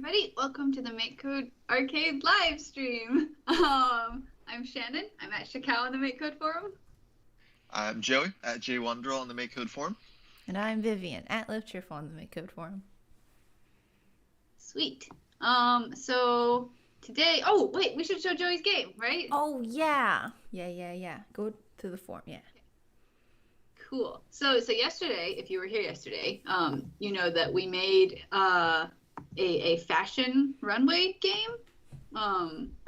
everybody. Welcome to the MakeCode arcade live stream. I'm Shannon. I'm at Shakao on the MakeCode forum. I'm Joey at JWonderl on the MakeCode forum. And I'm Vivian at Live Cheerful on the MakeCode forum. Sweet. So today, oh wait, we should show Joey's game, right? Oh yeah. Yeah. Go to the forum, yeah. Cool. So yesterday, if you were here yesterday, you know that we made a fashion runway game,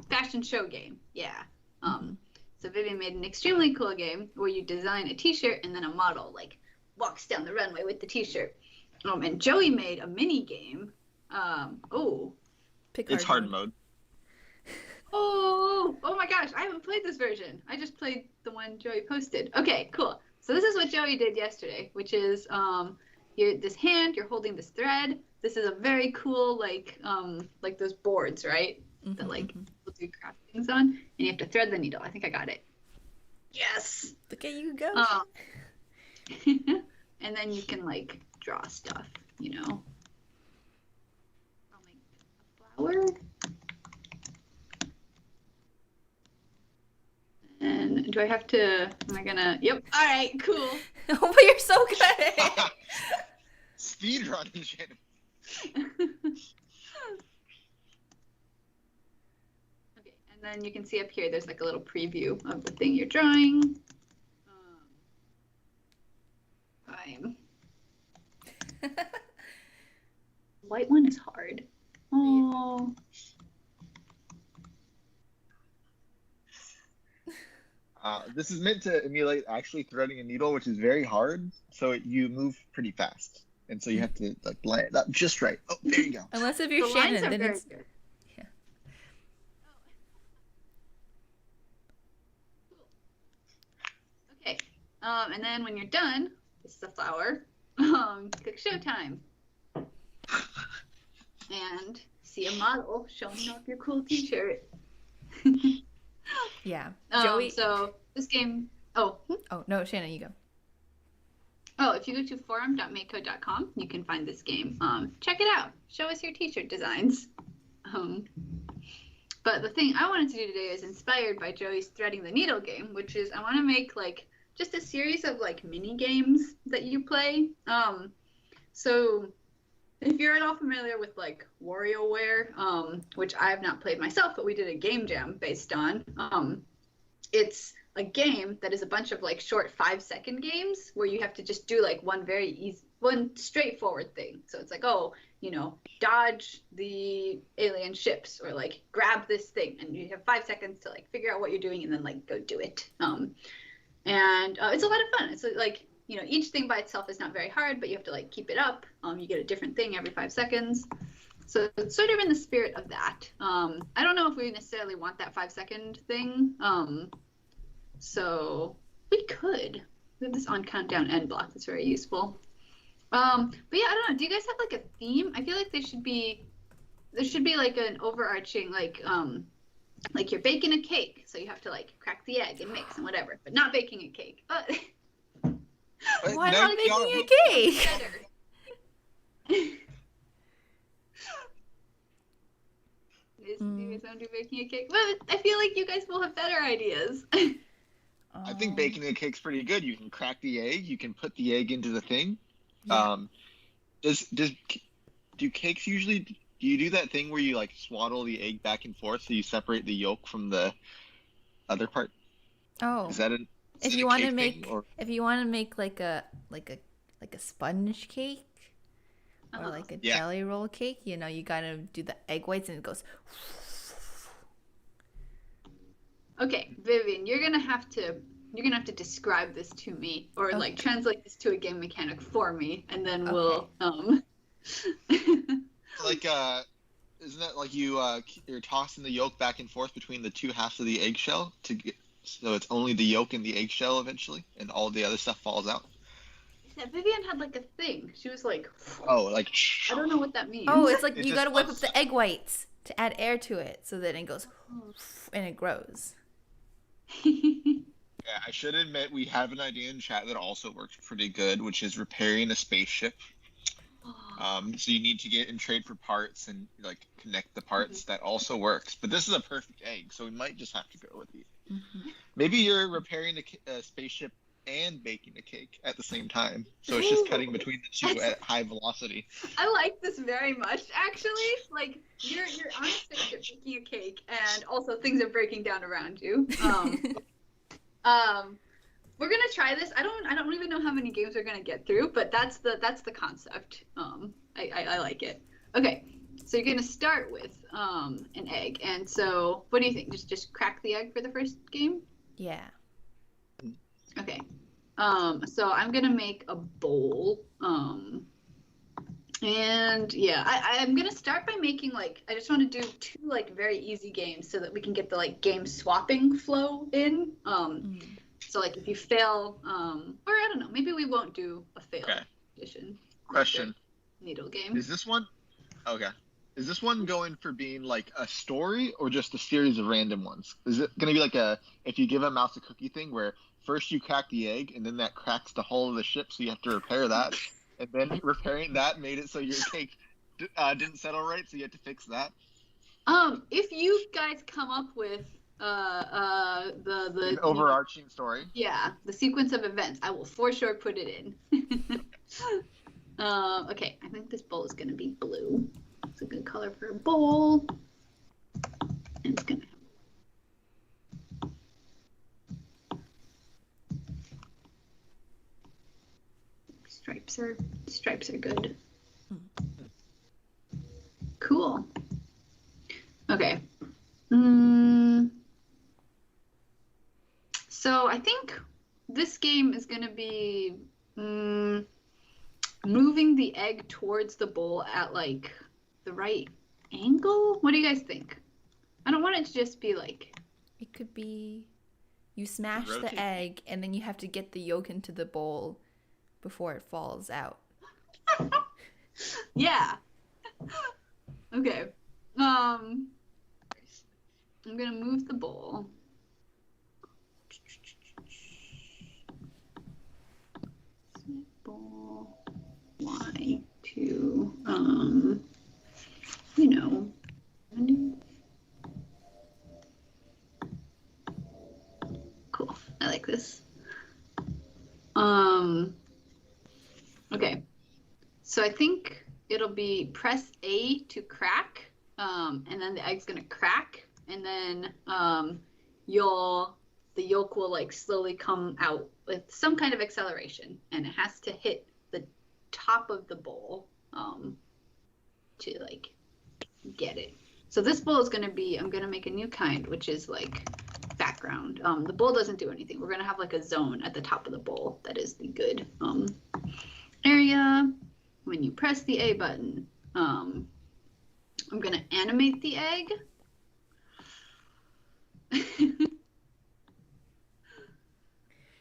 fashion show game. Yeah. So Vivian made an extremely cool game where you design a t-shirt and then a model like walks down the runway with the t-shirt. And Joey made a mini game. It's hard mode. Oh my gosh, I haven't played this version. I just played the one Joey posted. Okay, cool. So this is what Joey did yesterday, which is this hand, you're holding this thread. This is a very cool like those boards, right? That like people do craft things on, and you have to thread the needle. I think I got it. Yes. Look at you go. And then you can like draw stuff, you know. I'll make a flower. And do I have to, am I gonna, yep, all right, cool. Oh, but you're so good at it. Speed running, Shannon. Okay, and then you can see up here, there's like a little preview of the thing you're drawing. Fine. White one is hard. Oh. This is meant to emulate actually threading a needle, which is very hard. So you move pretty fast, and so you have to like line it up just right. Oh, there you go. Unless if you're The lines Shannon, are then very it's good. yeah. Okay, and then when you're done, this is the flower. Click showtime, and see a model showing off your cool t-shirt. Yeah. Joey. So this game. Oh no, Shannon, you go. If you go to forum.makecode.com, you can find this game. Check it out. Show us your t-shirt designs. But the thing I wanted to do today is inspired by Joey's threading the needle game, which is I want to make like just a series of like mini games that you play. So if you're at all familiar with like WarioWare, which I have not played myself, but we did a game jam based on, it's a game that is a bunch of like short 5-second games where you have to just do like one very easy, one straightforward thing. So it's like, dodge the alien ships or like grab this thing, and you have 5 seconds to like figure out what you're doing and then like go do it. And it's a lot of fun. It's like, each thing by itself is not very hard, but you have to like keep it up. You get a different thing every 5 seconds. So it's sort of in the spirit of that. I don't know if we necessarily want that 5-second thing. So we could. We have this on countdown end block that's very useful. But yeah, I don't know. Do you guys have like a theme? I feel like there should be like an overarching like you're baking a cake, so you have to like crack the egg and mix and whatever, but not baking a cake. Why not making a cake? Do you guys want to do baking a cake? Well, I feel like you guys will have better ideas. I think baking a cake's pretty good. You can crack the egg. You can put the egg into the thing. Yeah. Do cakes usually? Do you do that thing where you like swaddle the egg back and forth so you separate the yolk from the other part? Oh. Is that an? If you want to make like a sponge cake or like a jelly roll cake, you gotta do the egg whites and it goes. Okay, Vivian, you're gonna have to describe this to me, or like translate this to a game mechanic for me, and then we'll Like isn't that like you're tossing the yolk back and forth between the two halves of the eggshell so it's only the yolk and the eggshell eventually, and all the other stuff falls out? Yeah, Vivian had like a thing. She was like, I don't know what that means. Oh, it's like you gotta whip up the egg whites to add air to it so that it goes and it grows. Yeah, I should admit we have an idea in chat that also works pretty good, which is repairing a spaceship. So you need to get and trade for parts and like connect the parts. That also works. But this is a perfect egg, so we might just have to go with it. Maybe you're repairing a spaceship and baking a cake at the same time, so it's just cutting between the two at high velocity. I like this very much, actually. Like you're on a spaceship baking a cake, and also things are breaking down around you. We're gonna try this. I don't even know how many games we're gonna get through, but that's the concept. I like it. Okay, so you're gonna start with an egg, and so what do you think? Just crack the egg for the first game? Yeah. Okay. So I'm gonna make a bowl. And yeah, I'm gonna start by making I just want to do 2 very easy games so that we can get the game swapping flow in. So if you fail, or I don't know, maybe we won't do a fail edition. Question. Needle game. Is this one going for being a story or just a series of random ones? Is it going to be if you give a mouse a cookie thing where first you crack the egg and then that cracks the hull of the ship, so you have to repair that, and then repairing that made it so your cake didn't settle right, so you had to fix that? If you guys come up with the an overarching story. Yeah, the sequence of events, I will for sure put it in. Okay, I think this bowl is gonna be blue. It's a good color for a bowl. And it's gonna have stripes are good. Cool. Okay. So I think this game is going to be moving the egg towards the bowl at the right angle. What do you guys think? I don't want it to just be It could be you smash the egg and then you have to get the yolk into the bowl before it falls out. Yeah. Okay. I'm gonna move the bowl. Bowl Y to cool. I like this. Okay. So I think it'll be press A to crack, and then the egg's gonna crack, and then the yolk will slowly come out with some kind of acceleration, and it has to hit the top of the bowl to get it. So this bowl is gonna be, I'm gonna make a new kind, which is background. The bowl doesn't do anything. We're gonna have a zone at the top of the bowl that is the good area. When you press the A button, I'm gonna animate the egg.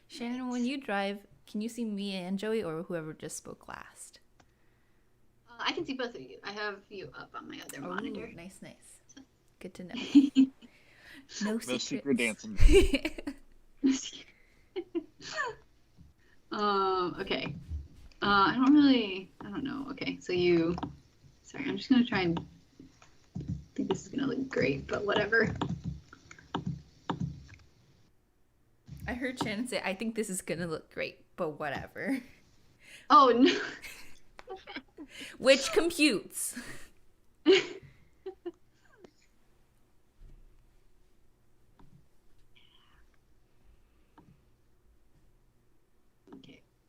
Shannon, when you drive, can you see me and Joey or whoever just spoke last? I can see both of you. I have you up on my other monitor. Nice. Good to know. No secret dancing. Okay. I don't know. Okay, so sorry, I'm just gonna try and think this is gonna look great, but whatever. I heard Shannon say, I think this is gonna look great, but whatever. Oh, no. Which computes. Okay,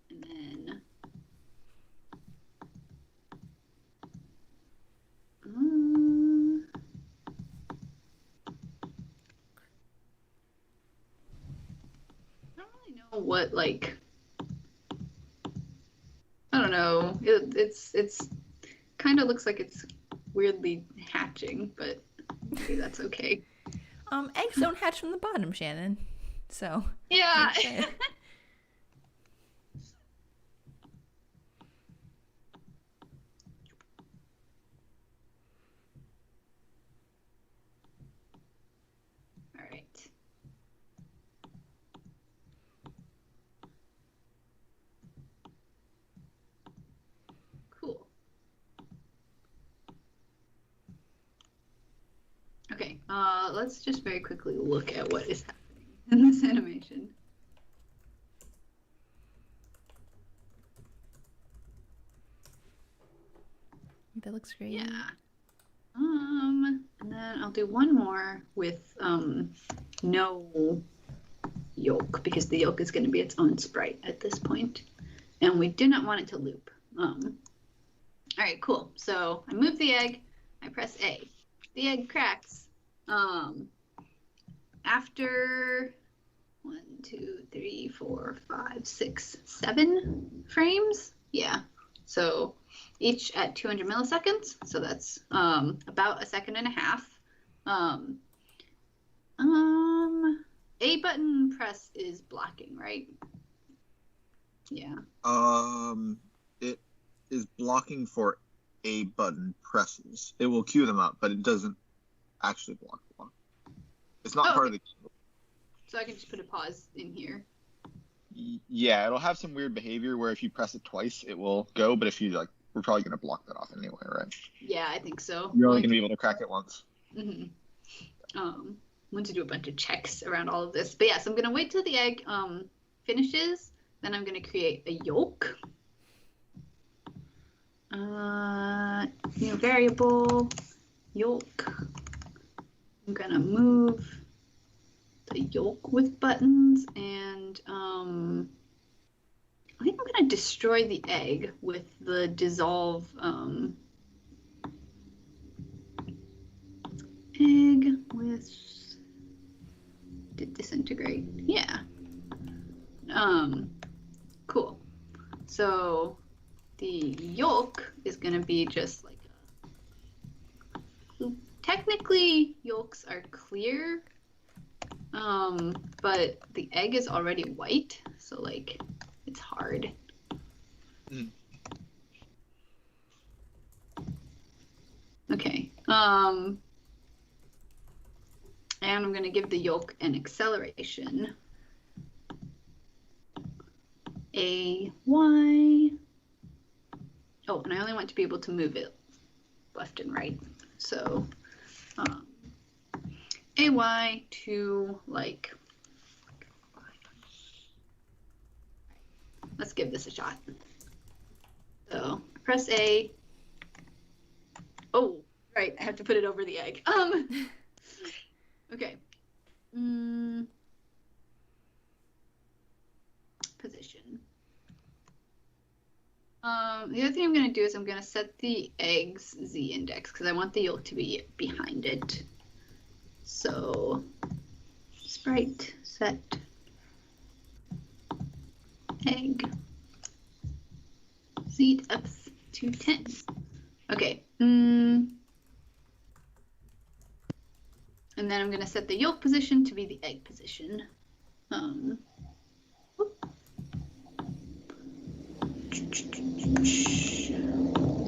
and then I don't really know what I don't know. It's kind of looks like it's weirdly hatching, but maybe that's okay. Eggs don't hatch from the bottom, Shannon. So yeah. All right. Cool. let's just very quickly look at what is happening in this animation. That looks great. Yeah. And then I'll do one more with no yolk, because the yolk is going to be its own sprite at this point, and we do not want it to loop. All right, cool. So I move the egg, I press A, the egg cracks. After 1, 2, 3, 4, 5, 6, 7 frames, yeah. So each at 200 milliseconds, so that's about 1.5 seconds. A button press is blocking, right? Yeah. It is blocking for A button presses. It will cue them up, but it doesn't actually block one. It's not part of the queue. So I can just put a pause in here. Yeah, it'll have some weird behavior where if you press it twice, it will go, but if you we're probably gonna block that off anyway, right? Yeah, I think so. You're only gonna be able to crack it once. Mm-hmm. I'm going to do a bunch of checks around all of this, but yeah, so I'm gonna wait till the egg finishes. Then I'm gonna create a yolk. New variable yolk. I'm gonna move the yolk with buttons, and I think I'm gonna destroy the egg with the dissolve egg with disintegrate. Yeah. Cool. So the yolk is gonna be just like technically yolks are clear, but the egg is already white, so like it's hard. Okay. And I'm gonna give the yolk an acceleration. AY. Oh, and I only want to be able to move it left and right. So AY to like, let's give this a shot. So press A. Oh, right, I have to put it over the egg. Okay. Position. The other thing I'm going to do is I'm going to set the egg's Z index because I want the yolk to be behind it. So sprite set egg Z depth to 10. Okay. And then I'm going to set the yolk position to be the egg position.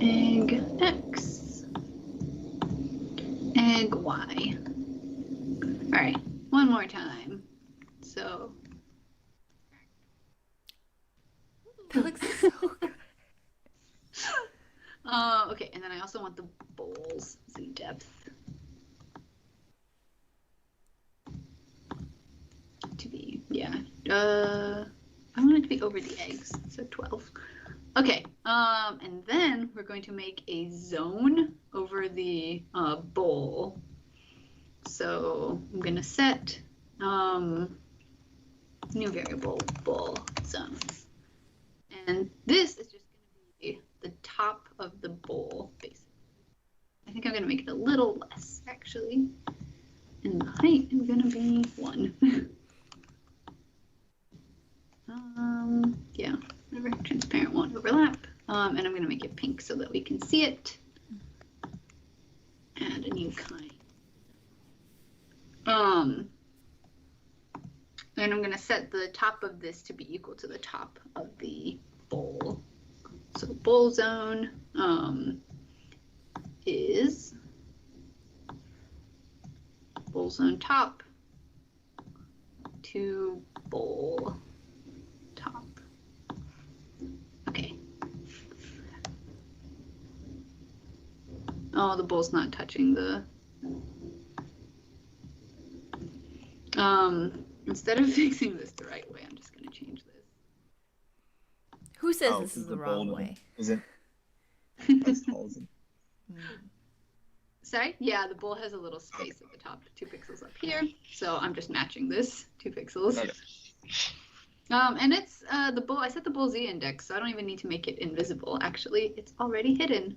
Egg X, egg Y. All right, one more time. So that looks so good. Okay, and then I also want the bowl's Z depth to be, yeah. I want it to be over the eggs, so 12. Okay, and then we're going to make a zone over the bowl. So I'm going to set new variable bowl zone. And this is just going to be the top of the bowl, basically. I think I'm going to make it a little less, actually. And the height is going to be 1. Yeah, whatever, transparent won't overlap. And I'm going to make it pink so that we can see it. Add a new kind. And I'm going to set the top of this to be equal to the top of the bowl. So bowl zone is bowl zone top to bowl top. Okay. Oh, the bowl's not touching the... Instead of fixing this the right way, I'm just going to change this. Who says this is the wrong way? Isn't as tall as it? Sorry? Yeah, the bowl has a little space at the top, 2 pixels up here. So I'm just matching this 2 pixels. Okay. And it's the bowl. I set the bowl Z index, so I don't even need to make it invisible. Actually, it's already hidden.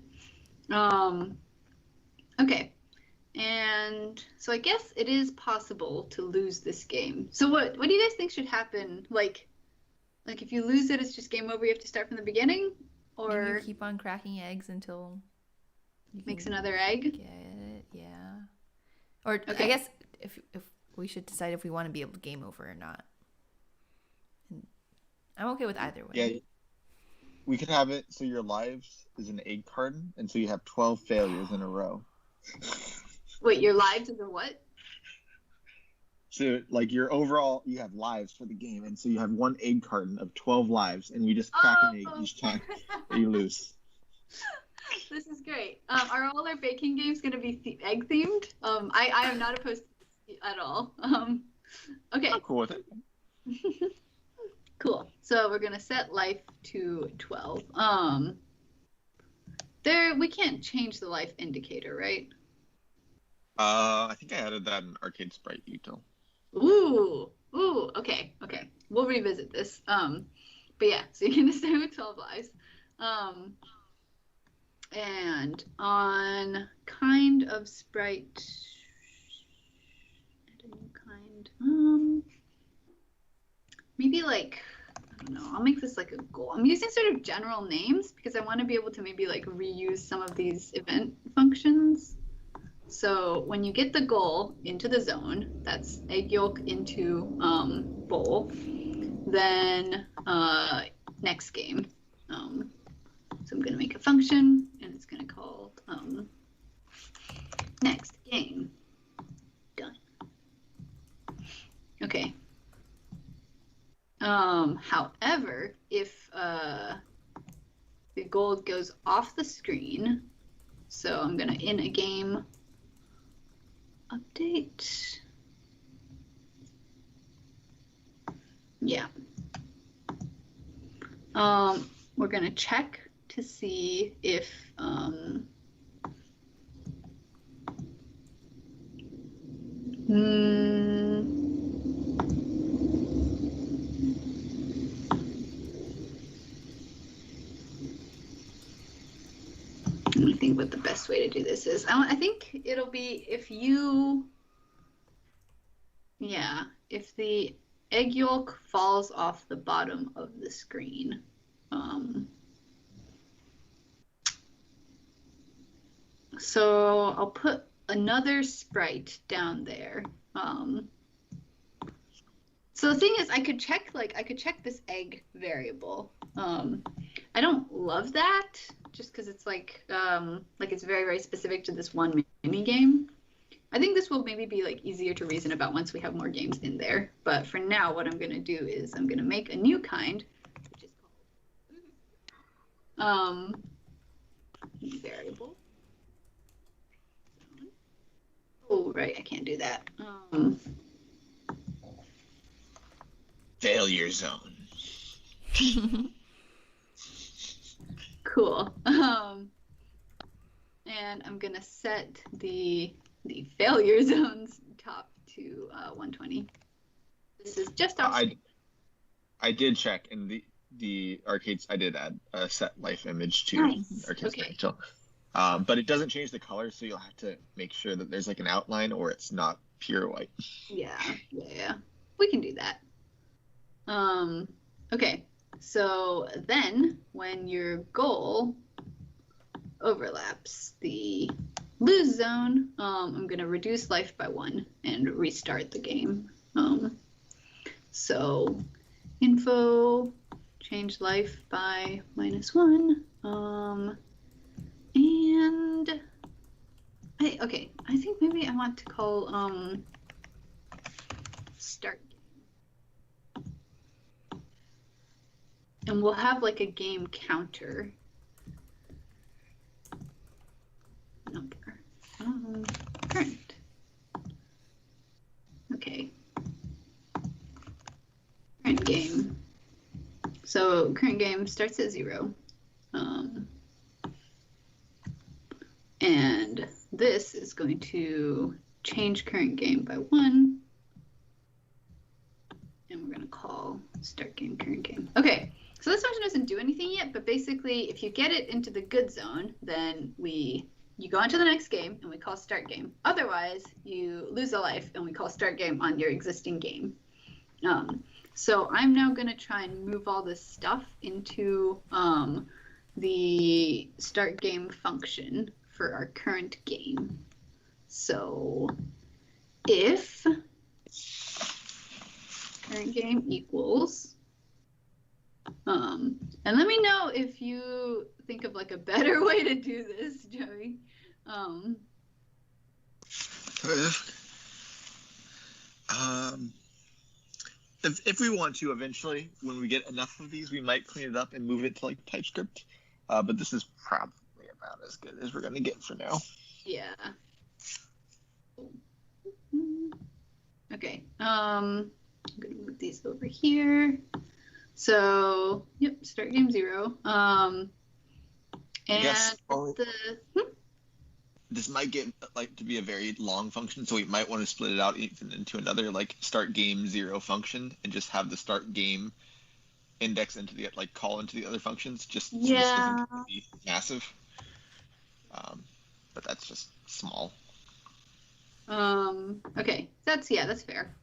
Okay. And so I guess it is possible to lose this game. So what do you guys think should happen? Like if you lose it, it's just game over. You have to start from the beginning, or you keep on cracking eggs until you makes another egg. Get it, yeah. Or okay. I guess if we should decide if we want to be able to game over or not. And I'm okay with either way. Yeah, we could have it so your lives is an egg carton, and so you have 12 failures in a row. Wait, your lives is a what? So, like, you have lives for the game, and so you have one egg carton of 12 lives, and you just crack an egg each time that you lose. This is great. Are all our baking games going to be egg themed? I am not opposed to this at all. Okay. I'm cool with it. Cool. So we're going to set life to 12. We can't change the life indicator, right? I think I added that in Arcade Sprite util. Ooh, okay. We'll revisit this. But yeah, so you're gonna stay with 12 lives. And on kind of sprite, add a new kind. Maybe like, I don't know, I'll make this like a goal. I'm using sort of general names because I want to be able to maybe like reuse some of these event functions. So when you get the goal into the zone, that's egg yolk into bowl, then next game. So I'm going to make a function, and it's going to call next game. Done. Okay. However, if the goal goes off the screen, so I'm going to in a game update. Yeah. We're gonna check to see if let me think what the best way to do this is. I think it'll be if the egg yolk falls off the bottom of the screen. So I'll put another sprite down there. So the thing is, I could check this egg variable. I don't love that just because it's like it's very, very specific to this one mini game. I think this will maybe be like easier to reason about once we have more games in there. But for now, what I'm going to do is I'm going to make a new kind, which is called variable. Oh, right, I can't do that. Failure zone. Cool. And I'm going to set the failure zone's top to 120. This is just off. I did check in the arcades. I did add a set life image to arcades. Okay. But it doesn't change the color, so you'll have to make sure that there's like an outline or it's not pure white. Yeah. We can do that. Okay. So then when your goal overlaps the lose zone, I'm going to reduce life by 1 and restart the game. So info, change life by -1. And I think maybe I want to call start game. And we'll have like a game counter number. Current. Okay. So current game starts at 0. And this is going to change current game by 1. And we're going to call start game current game. Okay, so this function doesn't do anything yet, but basically if you get it into the good zone, then you go on to the next game and we call start game. Otherwise, you lose a life and we call start game on your existing game. So I'm now going to try and move all this stuff into the start game function for our current game. So if current game equals, and let me know if you think of like a better way to do this, Joey. If we want to eventually, when we get enough of these, we might clean it up and move it to like TypeScript. But this is probably about as good as we're gonna get for now. Yeah. Okay. I'm gonna move these over here. So, yep, start game 0. And this might get like to be a very long function, so we might want to split it out even into another like start game 0 function and just have the start game index into the like call into the other functions. Just so this doesn't be massive. But that's just small. Okay, that's fair.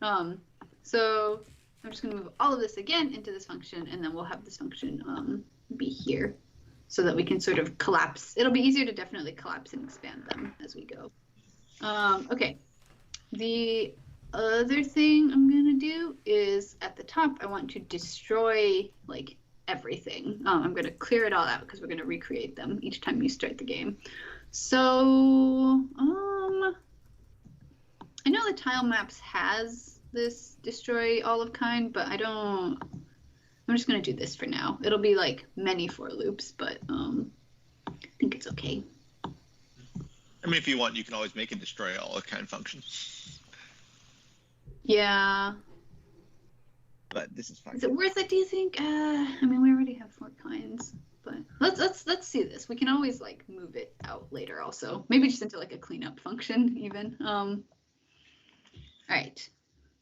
So I'm just gonna move all of this again into this function, and then we'll have this function be here, so that we can sort of collapse. It'll be easier to definitely collapse and expand them as we go. Okay, the other thing I'm gonna do is at the top, I want to destroy like everything. I'm gonna clear it all out because we're gonna recreate them each time you start the game. So, I know the tile maps has this destroy all of kind, but I'm just gonna do this for now. It'll be like many for loops, but I think it's okay. I mean, if you want, you can always make a destroy all of kind function. Yeah. But this is fine. Is it worth it, do you think? I mean, we already have 4 kinds, but let's see this. We can always like move it out later also. Maybe just into like a cleanup function even. All right.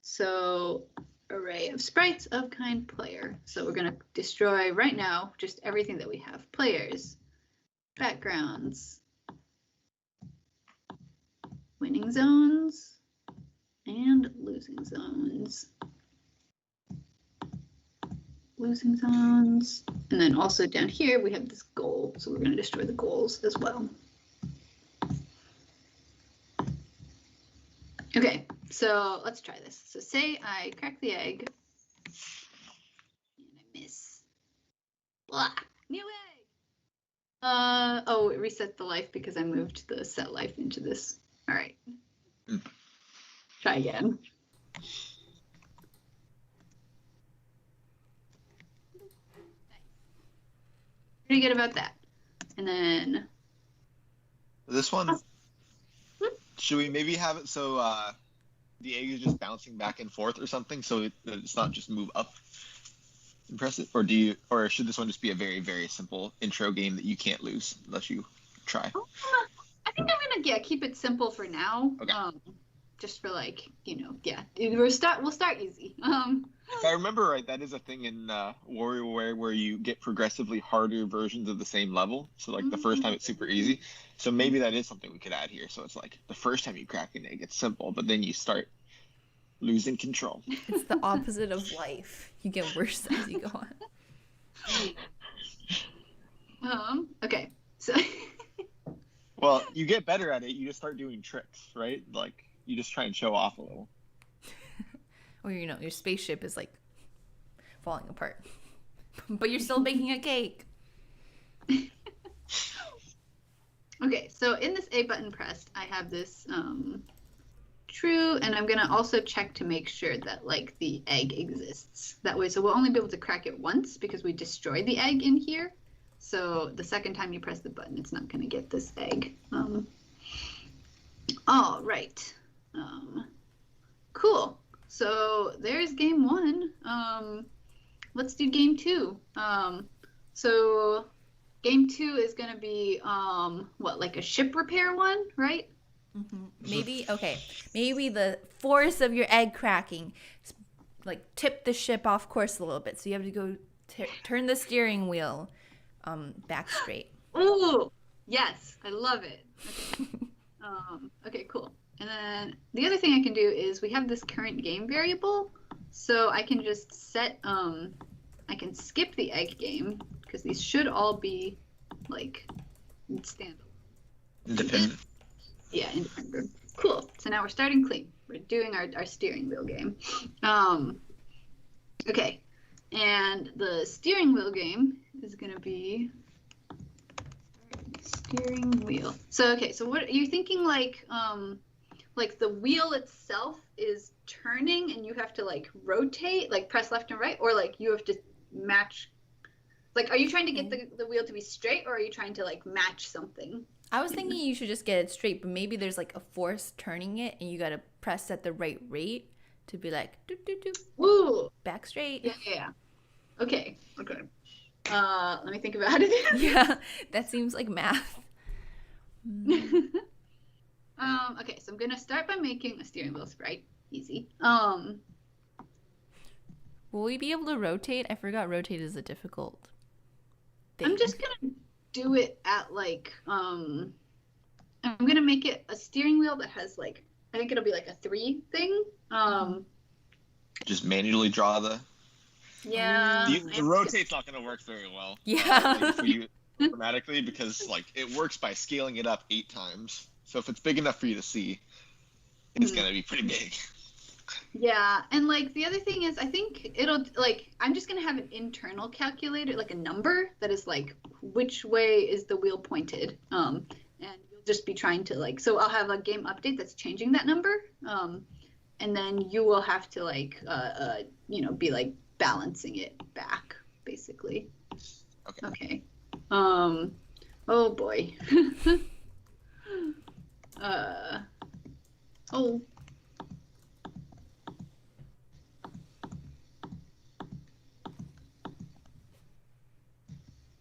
So array of sprites of kind player. So we're going to destroy right now just everything that we have. Players, backgrounds, winning zones, and losing zones. Losing zones. And then also down here we have this goal. So we're going to destroy the goals as well. Okay, so let's try this. So say I crack the egg and I miss. Blah, new egg. Oh, it reset the life because I moved the set life into this. All right. Try again. Pretty good about that. And then this one, should we maybe have it so the egg is just bouncing back and forth or something, so it's not just move up and press it? Or should this one just be a very, very simple intro game that you can't lose unless you try? I think I'm gonna keep it simple for now. Okay. Just for like, we'll start easy. If I remember right, that is a thing in WarioWare where you get progressively harder versions of the same level. So like the first time it's super easy. So maybe that is something we could add here. So it's like the first time you crack an egg, it's simple, but then you start losing control. It's the opposite of life. You get worse as you go on. Okay. So well, you get better at it. You just start doing tricks, right? Like you just try and show off a little. Or your spaceship is like falling apart, but you're still baking a cake. Okay, so in this A button pressed, I have this true, and I'm gonna also check to make sure that like the egg exists. That way, so we'll only be able to crack it once because we destroyed the egg in here. So the second time you press the button, it's not gonna get this egg. All right. Cool. So there's game 1. let's do game 2. So game 2 is gonna be what, like a ship repair one, right? Maybe maybe the force of your egg cracking like tip the ship off course a little bit, so you have to go turn the steering wheel back straight. Ooh, yes, I love it. Okay. Okay, cool. And then the other thing I can do is we have this current game variable, so I can just set I can skip the egg game because these should all be like standalone. Independent. Yeah, independent. Cool. So now we're starting clean. We're doing our steering wheel game. Okay. And the steering wheel game is going to be steering wheel. So, okay. So what are you thinking, like the wheel itself is turning and you have to like rotate, like press left and right, or like you have to match, like, are you trying to get the wheel to be straight, or are you trying to like match something? I was thinking you should just get it straight, but maybe there's like a force turning it and you got to press at the right rate to be like, doo, doo, doo, ooh, back straight. Yeah. Okay. Let me think about it. Yeah, that seems like math. Okay, so I'm gonna start by making a steering wheel sprite. Easy. Will we be able to rotate? I forgot rotate is a difficult thing. I'm just gonna do it at like I'm gonna make it a steering wheel that has like, I think it'll be like a 3 thing. Just manually draw the. Yeah. The rotate's not gonna work very well. Yeah. Like for you automatically, because like it works by scaling it up 8 times. So if it's big enough for you to see, it's gonna be pretty big. Yeah, and like the other thing is, I think it'll like, I'm just gonna have an internal calculator, like a number that is like which way is the wheel pointed, and you'll just be trying to like, so I'll have a game update that's changing that number, and then you will have to like be like balancing it back basically. Okay. Oh boy.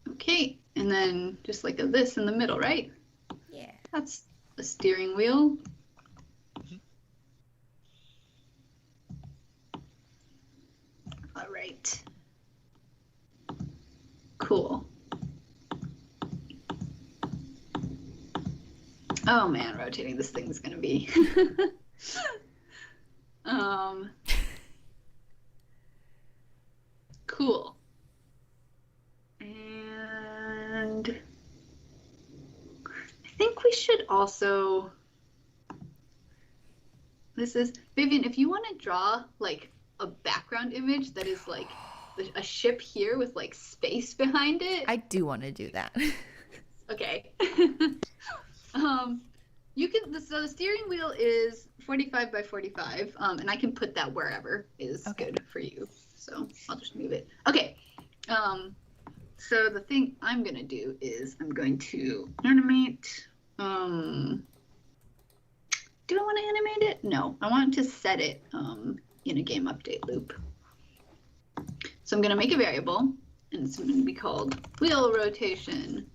Okay, and then just like this in the middle, right? Yeah. That's a steering wheel. All right. Cool. Oh man, rotating this thing is gonna be cool. And I think we should also, this is, Vivian, if you want to draw like a background image that is like a ship here with like space behind it. I do want to do that. Okay. You can, so the steering wheel is 45 by 45, and I can put that wherever is good for you. So I'll just move it. Okay. So the thing I'm going to do is I'm going to animate. Do I want to animate it? No, I want to set it in a game update loop. So I'm going to make a variable, and it's going to be called wheel rotation,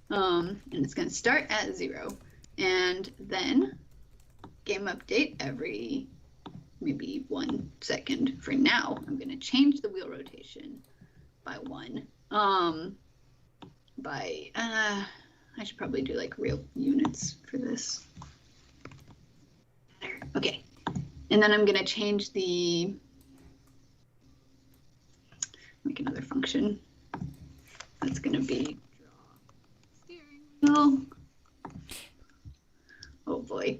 and it's going to start at 0. And then game update every maybe 1 second. For now, I'm going to change the wheel rotation by 1. I should probably do like real units for this. Okay. And then I'm going to change make another function. That's going to be draw steering wheel. Oh boy.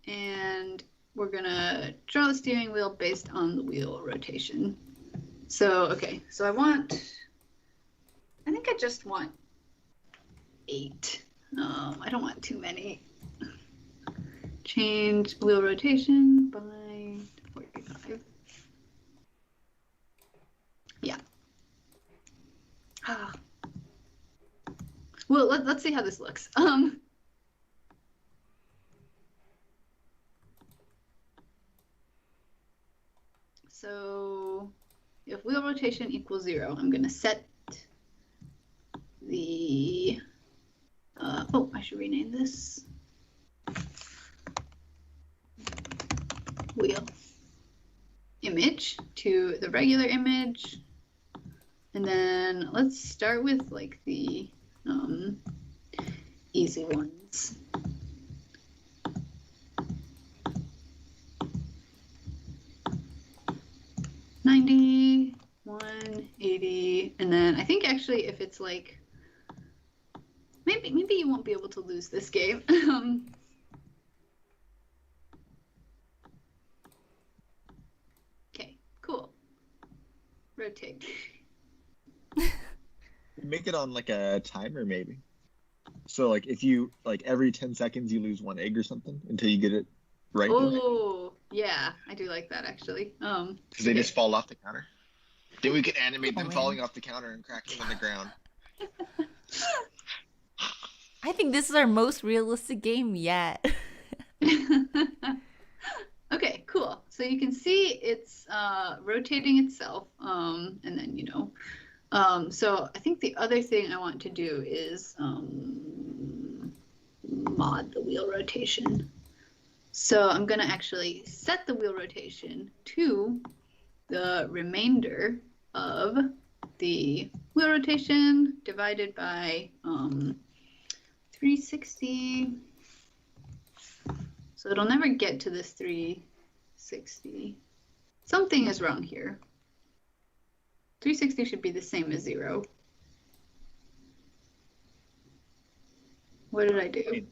And we're gonna draw the steering wheel based on the wheel rotation. So, okay, so I think I just want 8. I don't want too many. Change wheel rotation by 45. Yeah. Well, let's see how this looks. So if wheel rotation equals 0, I'm going to set the, oh, I should rename this wheel image to the regular image. And then let's start with like the easy ones. $90, 180, and then I think actually if it's like maybe you won't be able to lose this game. Okay, cool. Rotate. Make it on like a timer maybe. So like if you like every 10 seconds you lose one egg or something until you get it right. Oh, yeah, I do like that actually. Because they just fall off the counter. Then we could animate them man. falling off the counter and cracking on the ground. I think this is our most realistic game yet. Okay, cool. So you can see it's rotating itself, and then so I think the other thing I want to do is mod the wheel rotation. So I'm going to actually set the wheel rotation to the remainder of the wheel rotation divided by 360. So it'll never get to this 360. Something is wrong here. 360 should be the same as 0. What did I do?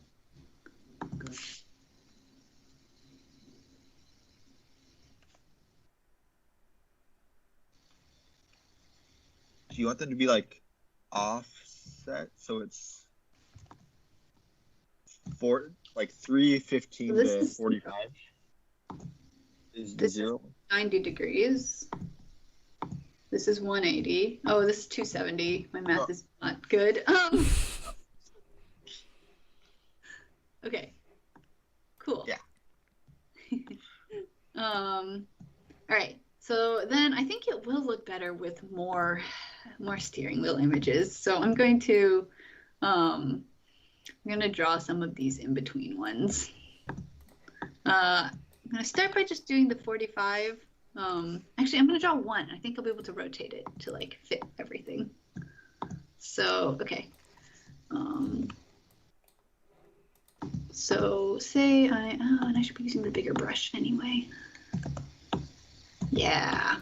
Do you want them to be like offset so it's 315 So this to is 45 is the This 0? 90 degrees. This is 180. Oh, this is 270. My math is not good. Okay. Cool. Yeah. All right. So then I think it will look better with more steering wheel images. So I'm going to draw some of these in between ones. I'm going to start by just doing the 45. Actually, I'm going to draw one. I think I'll be able to rotate it to like fit everything. So, okay. So say and I should be using the bigger brush anyway. Yeah.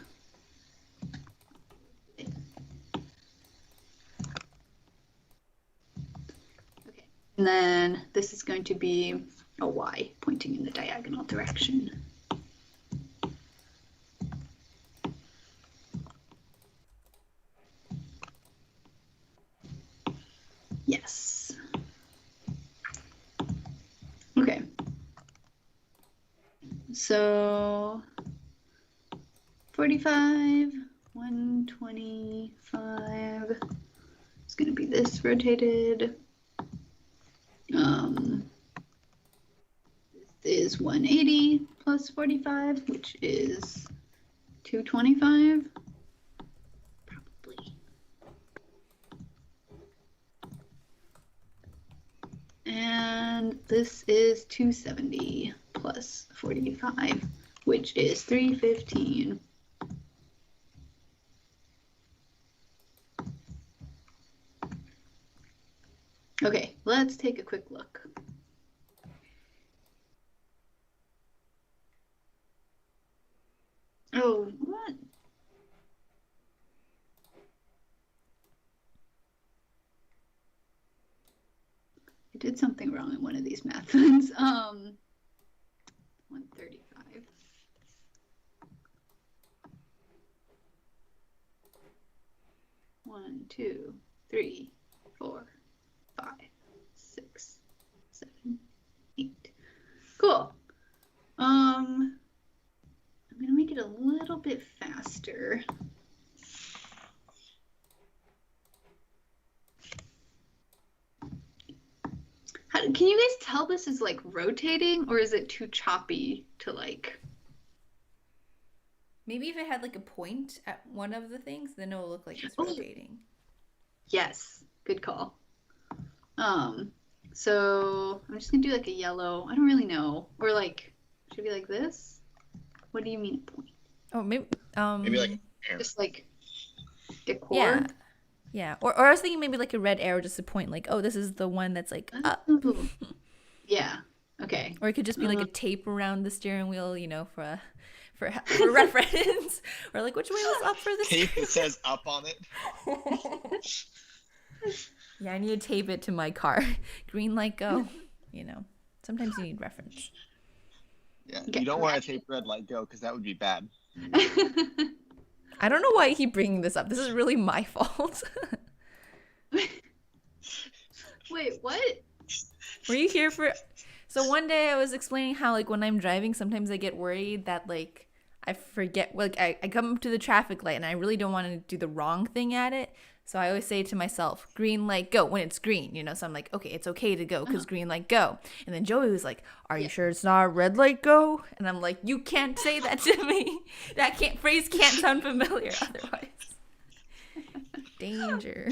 Okay. And then this is going to be a Y pointing in the diagonal direction. Yes. Okay. So 45, 125 is going to be this rotated. This is 180 plus 45, which is 225. Probably. And this is 270 plus 45, which is 315. Okay, let's take a quick look. Oh, what? I did something wrong in one of these math ones. 135. One, two, three, 4, 5, 6, 7, 8. Cool. I'm gonna make it a little bit faster. Can you guys tell this is like rotating, or is it too choppy to like? Maybe if it had like a point at one of the things, then it'll look like it's Oh. rotating. Yes, good call. So I'm just gonna do like a yellow. I don't really know, or like should it be like this? What do you mean point? Oh, maybe Maybe like here. Just like decor. yeah. Yeah. Or I was thinking maybe like a red arrow just to point like, oh, this is the one that's like up. Ooh. Yeah. Okay. Or it could just be like a tape around the steering wheel, for reference. Or like which wheel is up for this? Tape that says up on it. Yeah, I need to tape it to my car. Green light go. Sometimes you need reference. Yeah, Okay. you don't want to tape red light go because that would be bad. I don't know why I keep bringing this up. This is really my fault. Wait, what? Were you here for? So one day I was explaining how like when I'm driving, sometimes I get worried that like I forget. Like I come up to the traffic light and I really don't want to do the wrong thing at it. So I always say to myself, green light go when it's green, So I'm like, okay, it's okay to go because green light go. And then Joey was like, are you sure it's not red light go? And I'm like, you can't say that to me. That phrase can't sound familiar otherwise. Danger.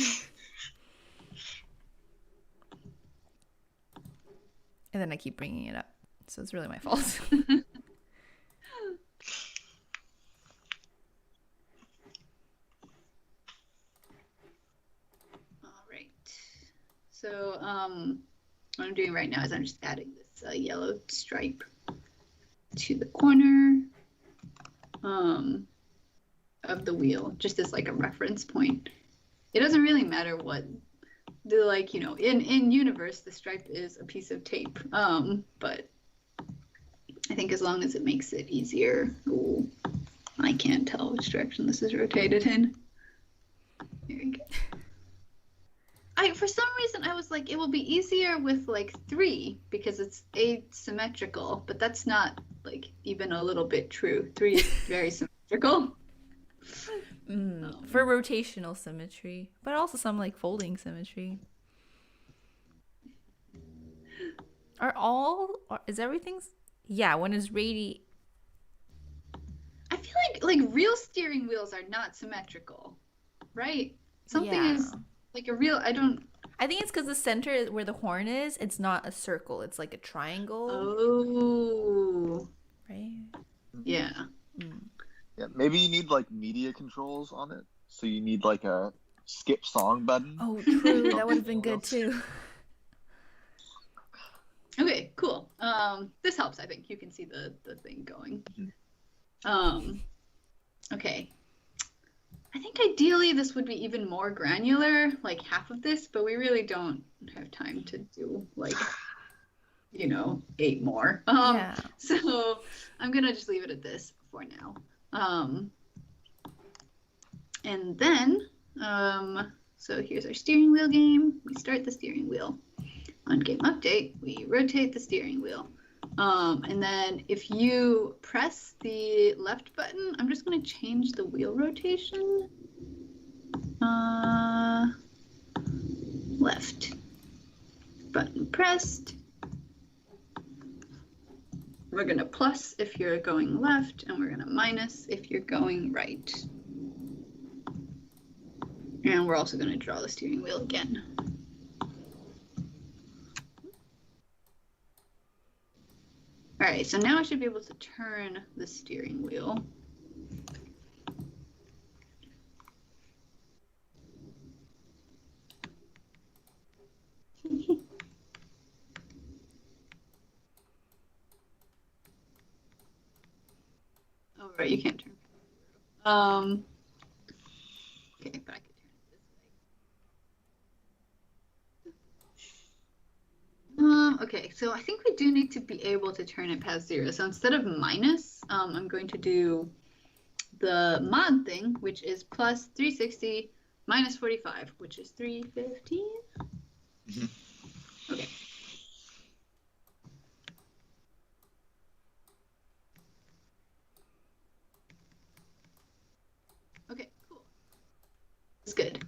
And then I keep bringing it up. So it's really my fault. So, what I'm doing right now is I'm just adding this yellow stripe to the corner of the wheel, just as like a reference point. It doesn't really matter what in universe, the stripe is a piece of tape. But I think as long as it makes it easier. Ooh, I can't tell which direction this is rotated in. There we go. For some reason, I was like, it will be easier with like 3 because it's asymmetrical, but that's not like even a little bit true. 3 is very symmetrical. For rotational symmetry, but also some like folding symmetry. Is everything's? Yeah, when it's radi. I feel like real steering wheels are not symmetrical, right? Something is. Like a real, I think it's because the center is where the horn is. It's not a circle. It's like a triangle. Oh. Right? Yeah. Yeah, maybe you need like media controls on it. So you need like a skip song button. Oh, true. That would have been good too. Okay, cool. This helps, I think. You can see the thing going. Okay. I think ideally this would be even more granular, like half of this, but we really don't have time to do like, 8 more. So I'm gonna just leave it at this for now. And then, so here's our steering wheel game. We start the steering wheel. On game update, we rotate the steering wheel. And then if you press the left button, I'm just going to change the wheel rotation. Left button pressed. We're going to plus if you're going left, and we're going to minus if you're going right. And we're also going to draw the steering wheel again. All right, so now I should be able to turn the steering wheel. Oh, right, you can't turn. Okay, but I could turn it this way. Okay, so I think we do need to be able to turn it past 0. So instead of minus, I'm going to do the mod thing, which is plus 360 minus 45, which is 315. Okay. Okay, cool. It's good.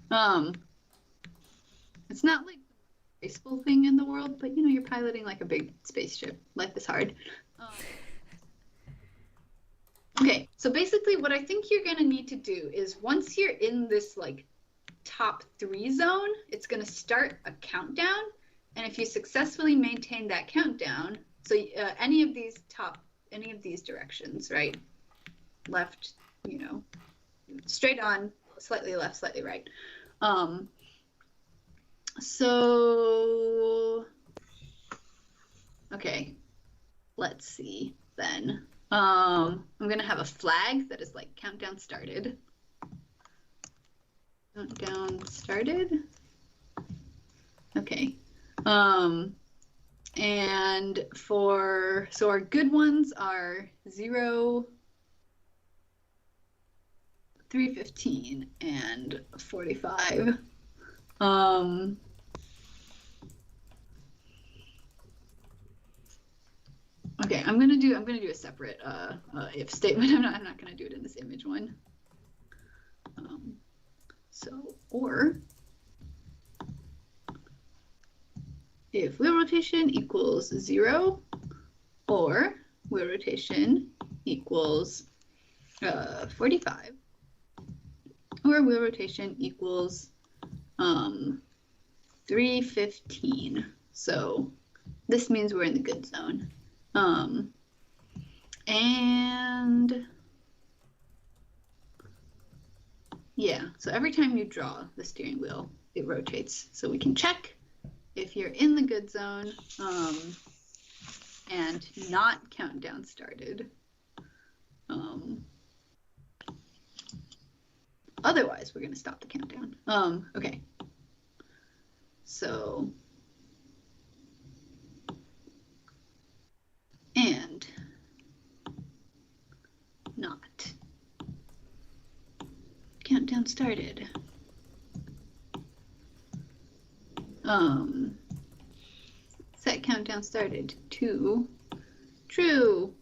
It's not like the most graceful thing in the world, but you're piloting like a big spaceship. Life is hard. Okay, so basically what I think you're gonna need to do is once you're in this like top 3 zone, it's gonna start a countdown, and if you successfully maintain that countdown, so any of these directions, right? Left, you know, straight on, slightly left, slightly right. So, okay, let's see then. I'm gonna have a flag that is like countdown started. Countdown started. Okay. And so our good ones are 0, 3:15, and 45. Okay, I'm gonna do a separate if statement. I'm not gonna do it in this image one. So, or if wheel rotation equals 0, or wheel rotation equals 45, or wheel rotation equals 3:15. So this means we're in the good zone. And yeah, so every time you draw the steering wheel, it rotates. So we can check if you're in the good zone and not countdown started. Otherwise, we're going to stop the countdown. Okay. So, and not. Countdown started. Set countdown started to true.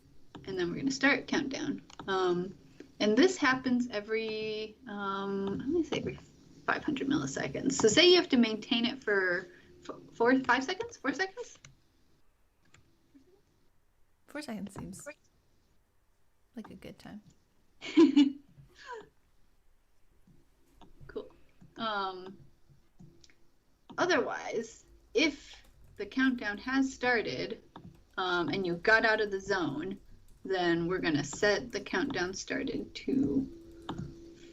And then we're going to start countdown. And this happens every, I'm going to say every 500 milliseconds. So say you have to maintain it for 5 seconds? 4 seconds? 4 seconds seems like a good time. Cool. Otherwise, if the countdown has started and you got out of the zone, then we're going to set the countdown started to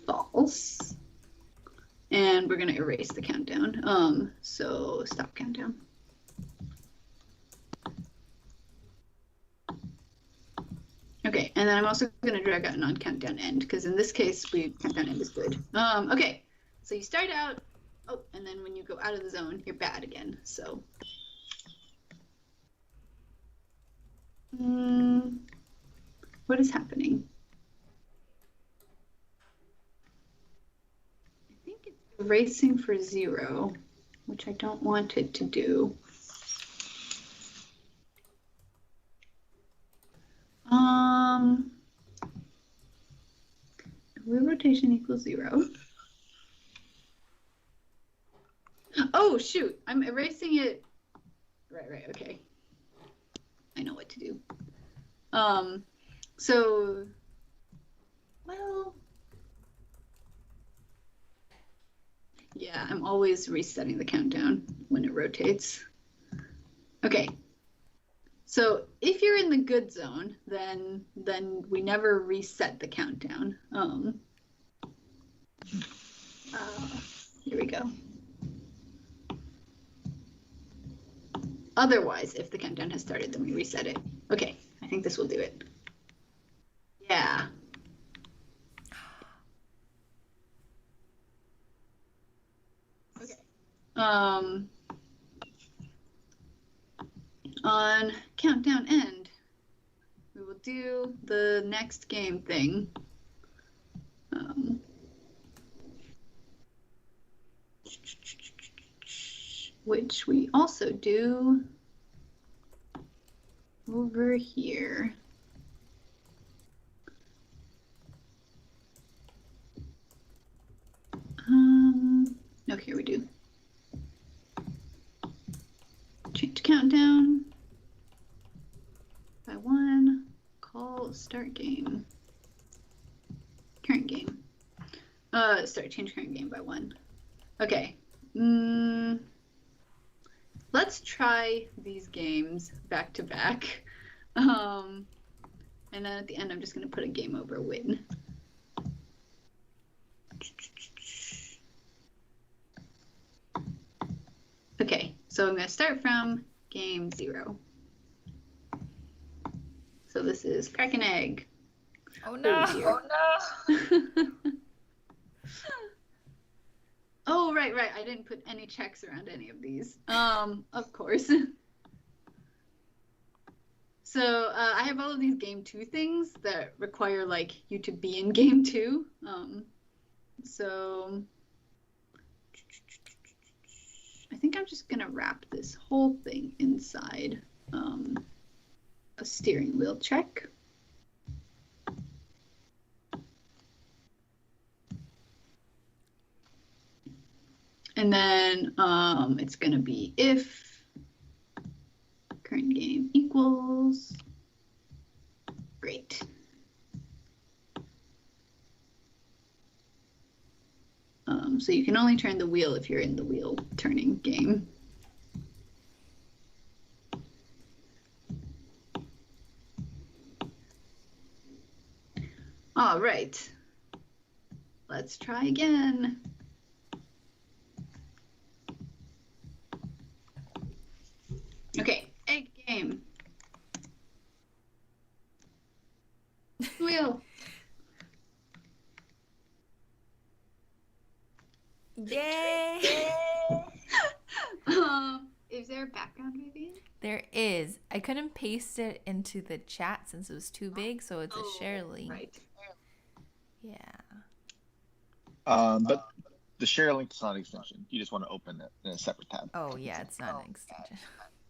false. And we're going to erase the countdown. So stop countdown. Okay, and then I'm also going to drag out a non-countdown end, because in this case, countdown end is good. Okay, so you start out, oh, and then when you go out of the zone, you're bad again, so. What is happening? I think it's erasing for 0, which I don't want it to do. Wheel rotation equals 0. Oh, shoot, I'm erasing it. Right, okay. I know what to do. So, well, yeah, I'm always resetting the countdown when it rotates. Okay. So if you're in the good zone, then we never reset the countdown. Here we go. Otherwise, if the countdown has started, then we reset it. Okay, I think this will do it. Yeah. Okay. On countdown end, we will do the next game thing. Which we also do over here. No, here we do. Change countdown by 1, call start game. Current game. Sorry, change current game by 1. Okay. Let's try these games back to back. And then at the end, I'm just going to put a game over win. Okay, so I'm going to start from game 0. So this is crack an egg. Oh no! Oh no! Oh, right. I didn't put any checks around any of these. Of course. So I have all of these game 2 things that require like you to be in game 2. So I think I'm just gonna wrap this whole thing inside a steering wheel check. And then it's going to be if current game equals. Great. So you can only turn the wheel if you're in the wheel turning game. All right. Let's try again. Okay, egg game. Wheel. Yay! Is there a background, Vivian? There is. I couldn't paste it into the chat since it was too big, so it's a share link. Right. Yeah. But the share link is not an extension. You just want to open it in a separate tab. Oh yeah, it's not an extension.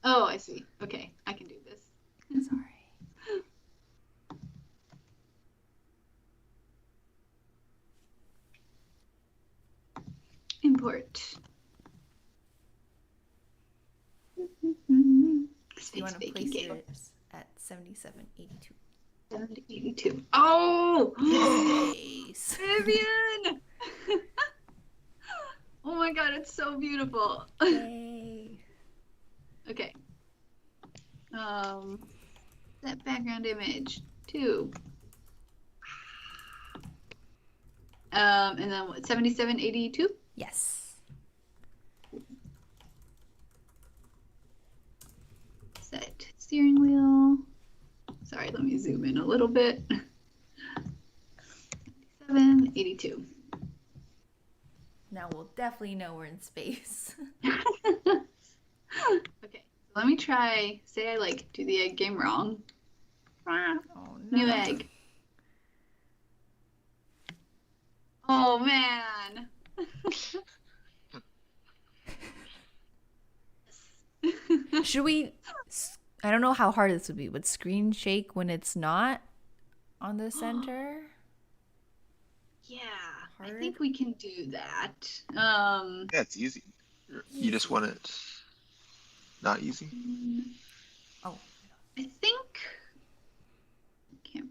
Oh, I see. Okay, I can do this. Sorry. Import. You want to place it at 7782. 782. Oh! Nice. Vivian! Oh my god, it's so beautiful. Yay. Okay. That background image 2. And then what? 7782. Yes. Set steering wheel. Sorry, let me zoom in a little bit. 7782. Now we'll definitely know we're in space. Okay, let me try. Say I like do the egg game wrong. Oh no. New egg. Oh man. Should we? I don't know how hard this would be. Would screen shake when it's not on the center? Yeah, Hard? I think we can do that. Yeah, it's easy. You just want it not easy. Oh. I think camera.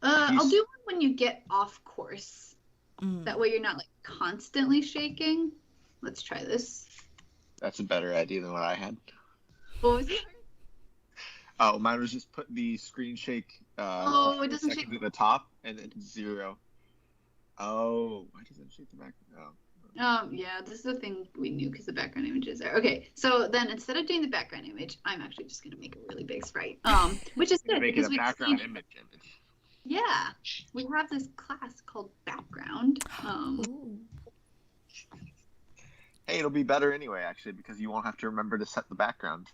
I'll do one when you get off course. That way you're not like constantly shaking. Let's try this. That's a better idea than what I had. What was it? Oh, mine was just put the screen shake It doesn't shake at the top and then 0. Oh, why doesn't it shake the back? Oh. Yeah, this is the thing we knew because the background images are okay. So then instead of doing the background image, I'm actually just gonna make a really big sprite. Which is good Make it because a we background image. yeah, we have this class called background. Ooh. Hey, it'll be better anyway, actually, because you won't have to remember to set the background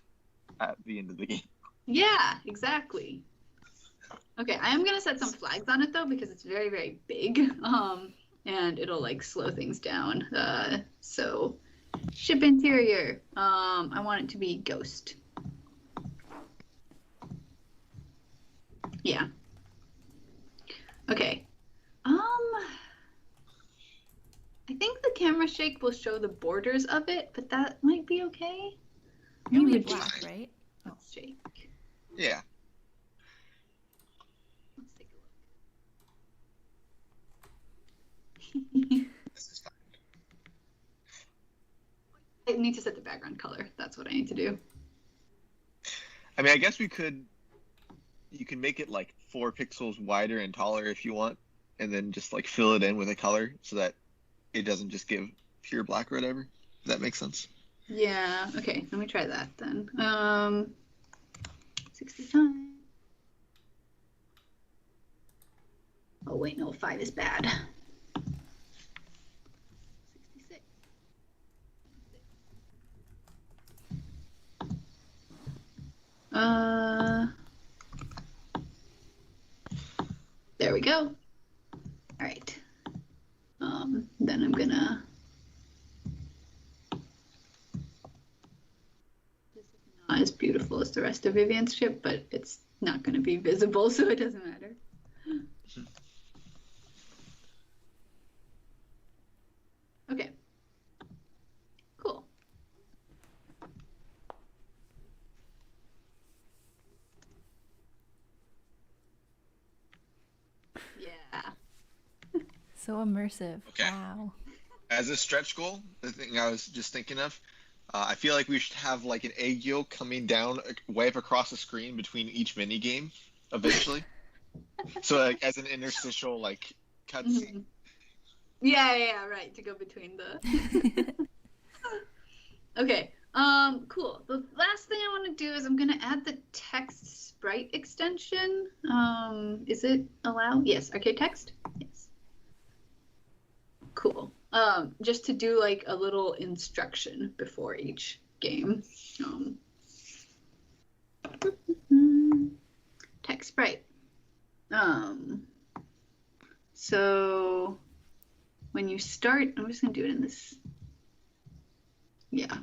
at the end of the game. Yeah, exactly. Okay, I am gonna set some flags on it though because it's very, very big. And it'll like slow things down. So ship interior. I want it to be ghost. Yeah. Okay. I think the camera shake will show the borders of it, but that might be okay. It'll be Maybe black, right? let's shake. Yeah. Let's take a look. need to set the background color. That's what I need to do. I mean, I guess you can make it like 4 pixels wider and taller if you want, and then just like fill it in with a color so that it doesn't just give pure black or whatever. Does that make sense? Yeah. Okay. Let me try that then. 65. Oh wait, no, 5 is bad. 66. There we go. All right. Then I'm gonna. This is not as beautiful as the rest of Vivian's ship, but it's not gonna be visible, so it doesn't matter. Okay. Cool. Yeah. So immersive. Okay. Wow. As a stretch goal, the thing I was just thinking of, I feel like we should have like an egg yolk coming down, wave across the screen between each mini game, eventually. So like as an interstitial like cutscene. Mhm. Yeah, right. To go between the. Okay. Cool. The last thing I want to do is I'm gonna add the text sprite extension. Is it allowed? Yes. Arcade text. Yes. Cool. Just to do like a little instruction before each game. Text sprite. So when you start, I'm just gonna do it in this. Yeah.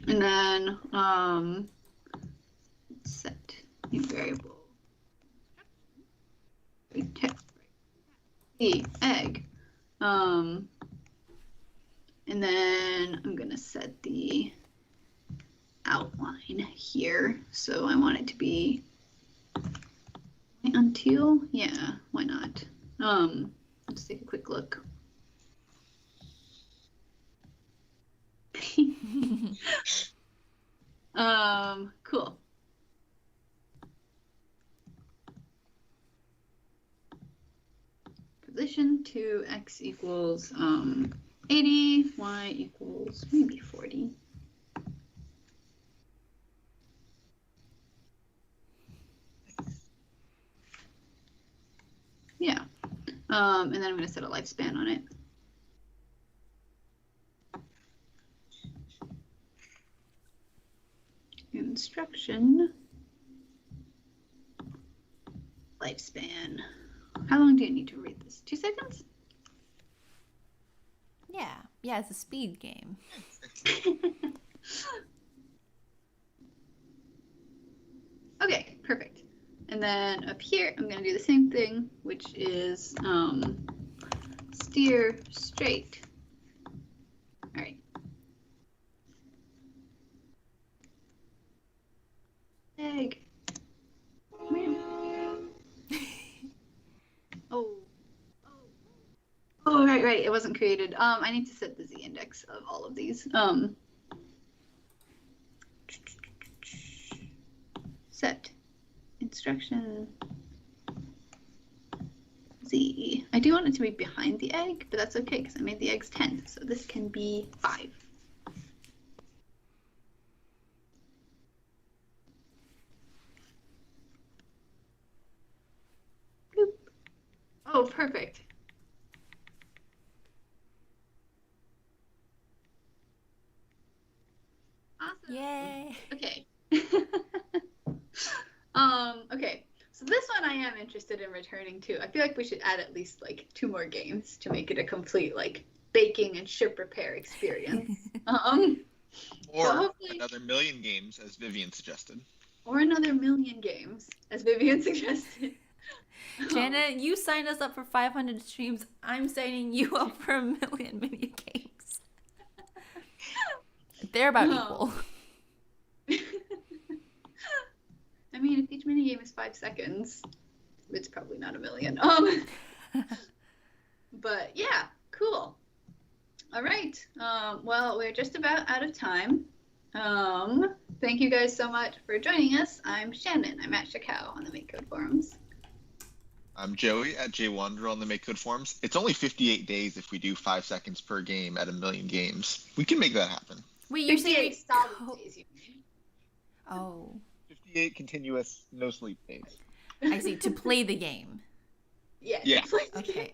And then set new variable. Text the egg. And then I'm gonna set the outline here. So I want it to be until, yeah, why not? Let's take a quick look. Cool. Position to x equals 80, y equals maybe 40. Yeah. And then I'm going to set a lifespan on it. Instruction. Lifespan. How long do you need to read this? 2 seconds? Yeah, it's a speed game. Okay, perfect. And then up here, I'm going to do the same thing, which is steer straight. All right. Egg. Oh, right. It wasn't created. I need to set the z index of all of these. Set instruction z. I do want it to be behind the egg, but that's okay because I made the eggs 10, so this can be 5. Boop. Oh, perfect. Awesome. Yay. Okay. Okay. So this one I am interested in returning to. I feel like we should add at least like 2 more games to make it a complete like baking and ship repair experience. Or another million games, as Vivian suggested. Or another million games, as Vivian suggested. Shannon, you signed us up for 500 streams. I'm signing you up for 1 million mini games. They're about equal. I mean, if each minigame is 5 seconds, it's probably not 1 million. But yeah, cool. All right. Well, we're just about out of time. Thank you guys so much for joining us. I'm Shannon. I'm at Shakao on the MakeCode forums. I'm Joey at JWander on the MakeCode forums. It's only 58 days if we do 5 seconds per game at 1,000,000 games. We can make that happen. Wait, you're 58 saying solid days, you mean? Oh, 58 continuous, no sleep days. I see. To play the game. Yeah. Yeah. Okay.